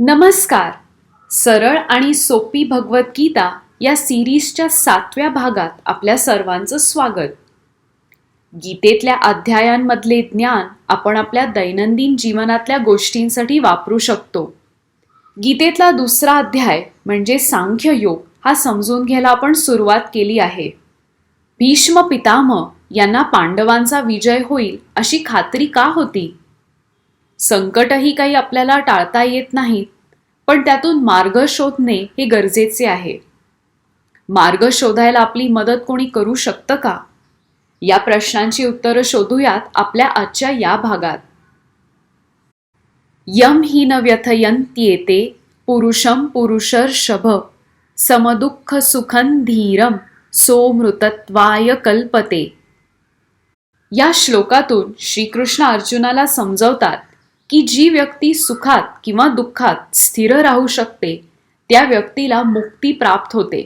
नमस्कार. सरळ आणि सोपी भगवद्गीता या सिरीजच्या 7व्या भागात आपल्या सर्वांचं स्वागत. गीतेतल्या अध्यायांमधले ज्ञान आपण आपल्या दैनंदिन जीवनातल्या गोष्टींसाठी वापरू शकतो. गीतेतला दुसरा अध्याय म्हणजे सांख्ययोग हा समजून घ्यायला आपण सुरुवात केली आहे. भीष्म पितामह यांना पांडवांचा विजय होईल अशी खात्री का होती? संकटही काही आपल्याला टाळता येत नाहीत, पण त्यातून मार्ग शोधणे हे गरजेचे आहे. मार्ग शोधायला आपली मदत कोणी करू शकतं का? या प्रश्नांची उत्तरं शोधूयात आपल्या आजच्या या भागात. यम हि न व्यथयन्त्येते पुरुषम पुरुषर्षभ समदुःख सुखं धीरम सोमृतत्वाय कल्पते. या श्लोकातून श्रीकृष्ण अर्जुनाला समजवतात की जी व्यक्ती सुखात किंवा दुःखात स्थिर राहू शकते त्या व्यक्तीला मुक्ती प्राप्त होते.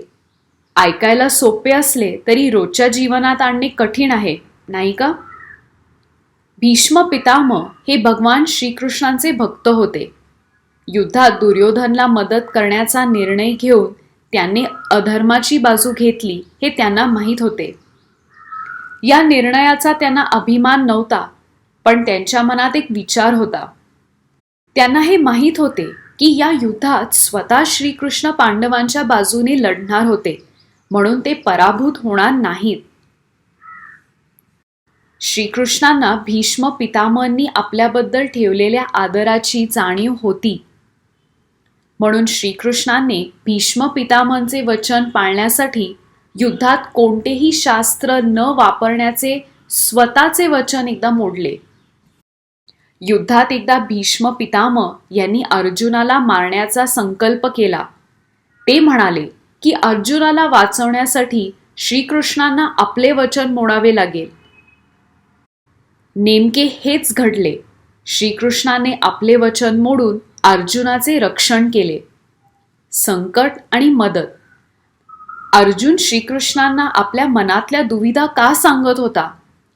ऐकायला सोपे असले तरी रोजच्या जीवनात आणणे कठीण आहे, नाही का? भीष्म पितामह हे भगवान श्रीकृष्णांचे भक्त होते. युद्धात दुर्योधनला मदत करण्याचा निर्णय घेऊन त्यांनी अधर्माची बाजू घेतली हे त्यांना माहीत होते. या निर्णयाचा त्यांना अभिमान नव्हता, पण त्यांच्या मनात एक विचार होता. त्यांना हे माहीत होते की या युद्धात स्वतः श्रीकृष्ण पांडवांच्या बाजूने लढणार होते, म्हणून ते पराभूत होणार नाहीत. श्रीकृष्णांना भीष्म पितामहांनी आपल्याबद्दल ठेवलेल्या आदराची जाणीव होती. म्हणून श्रीकृष्णांनी भीष्म पितामहांचे वचन पाळण्यासाठी युद्धात कोणतेही शास्त्र न वापरण्याचे स्वतःचे वचन एकदा मोडले. युद्धात एकदा भीष्म पितामह यांनी अर्जुनाला मारण्याचा संकल्प केला. ते म्हणाले की अर्जुनाला वाचवण्यासाठी श्रीकृष्णांना आपले वचन मोडावे लागेल. नेमके हेच घडले. श्रीकृष्णाने आपले वचन मोडून अर्जुनाचे रक्षण केले. संकट आणि मदत. अर्जुन श्रीकृष्णांना आपल्या मनातल्या दुविधा का सांगत होता,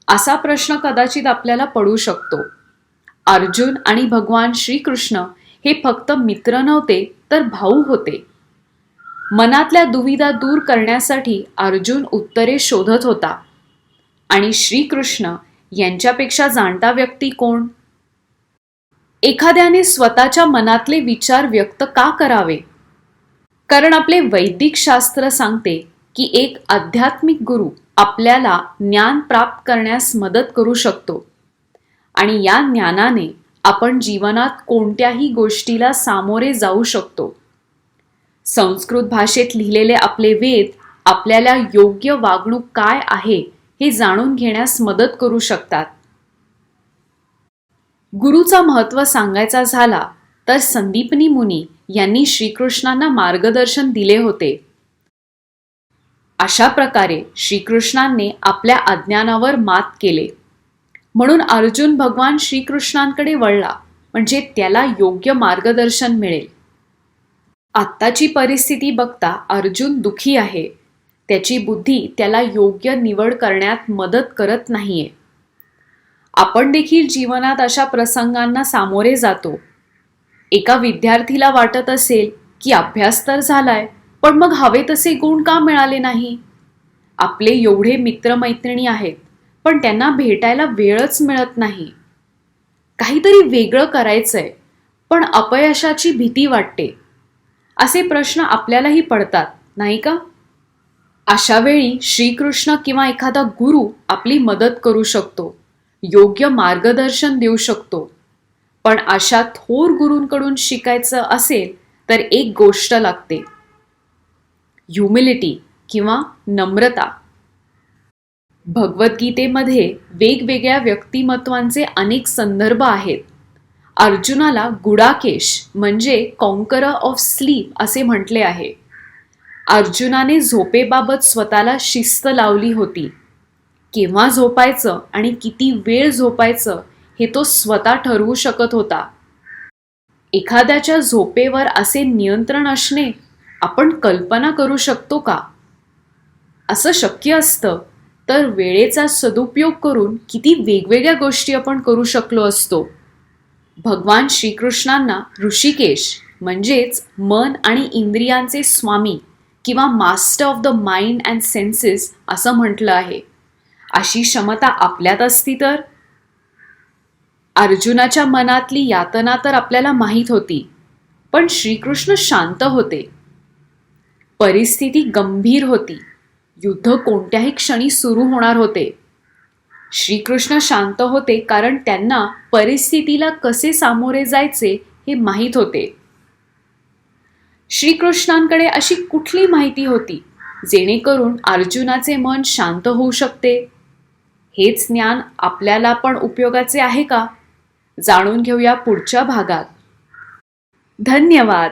असा प्रश्न कदाचित आपल्याला पडू शकतो. अर्जुन आणि भगवान श्रीकृष्ण हे फक्त मित्र नव्हते तर भाऊ होते. मनातल्या दुविधा दूर करण्यासाठी अर्जुन उत्तरे शोधत होता. आणि श्रीकृष्ण यांच्यापेक्षा जाणता व्यक्ती कोण? एखाद्याने स्वतःच्या मनातले विचार व्यक्त का करावे? कारण आपले वैदिक शास्त्र सांगते की एक आध्यात्मिक गुरु आपल्याला ज्ञान प्राप्त करण्यास मदत करू शकतो. आणि या ज्ञानाने आपण जीवनात कोणत्याही गोष्टीला सामोरे जाऊ शकतो. संस्कृत भाषेत लिहिलेले आपले वेद आपल्याला योग्य वागणूक काय आहे हे जाणून घेण्यास मदत करू शकतात. गुरुचा महत्त्व सांगायचा झाला तर संदीपनी मुनी यांनी श्रीकृष्णांना मार्गदर्शन दिले होते. अशा प्रकारे श्रीकृष्णांनी आपल्या अज्ञानावर मात केले. म्हणून अर्जुन भगवान श्रीकृष्णांकडे वळला, म्हणजे त्याला योग्य मार्गदर्शन मिळेल. आत्ताची परिस्थिती बघता अर्जुन दुःखी आहे. त्याची बुद्धी त्याला योग्य निवड करण्यात मदत करत नाहीये. आपण देखील जीवनात अशा प्रसंगांना सामोरे जातो. एका विद्यार्थीला वाटत असेल की अभ्यास तर झालाय, पण मग हवे तसे गुण का मिळाले नाही? आपले एवढे मित्रमैत्रिणी आहेत, पण त्यांना भेटायला वेळच मिळत नाही. काहीतरी वेगळं करायचंय, पण अपयशाची भीती वाटते. असे प्रश्न आपल्यालाही पडतात, नाही का? अशा वेळी श्रीकृष्ण किंवा एखादा गुरु आपली मदत करू शकतो, योग्य मार्गदर्शन देऊ शकतो. पण अशा थोर गुरूंकडून शिकायचं असेल तर एक गोष्ट लागते, ह्युमिलिटी किंवा नम्रता. भगवद्गीतेमध्ये वेगवेगळ्या व्यक्तिमत्वांचे अनेक संदर्भ आहेत. अर्जुनाला गुडाकेश म्हणजे कॉन्करर ऑफ स्लीप असे म्हटले आहे. अर्जुनाने झोपेबाबत स्वतःला शिस्त लावली होती. केव्हा झोपायचं आणि किती वेळ झोपायचं हे तो स्वतः ठरवू शकत होता. एखाद्याच्या झोपेवर असे नियंत्रण असणे आपण कल्पना करू शकतो का? असं शक्य असतं तर वेळेचा सदुपयोग करून किती वेगवेगळ्या गोष्टी आपण करू शकलो असतो. भगवान श्रीकृष्णांना ऋषिकेश म्हणजेच मन आणि इंद्रियांचे स्वामी किंवा master of the mind and census असं म्हटलं आहे. अशी क्षमता आपल्यात असती तर? अर्जुनाच्या मनातली यातना तर आपल्याला माहीत होती, पण श्रीकृष्ण शांत होते. परिस्थिती गंभीर होती. युद्ध कोणत्याही क्षणी सुरू होणार होते. श्रीकृष्ण शांत होते कारण त्यांना परिस्थितीला कसे सामोरे जायचे हे माहीत होते. श्रीकृष्णांकडे अशी कुठली माहिती होती जेणेकरून अर्जुनाचे मन शांत होऊ शकते? हेच ज्ञान आपल्याला पण उपयोगाचे आहे का? जाणून घेऊया पुढच्या भागात. धन्यवाद.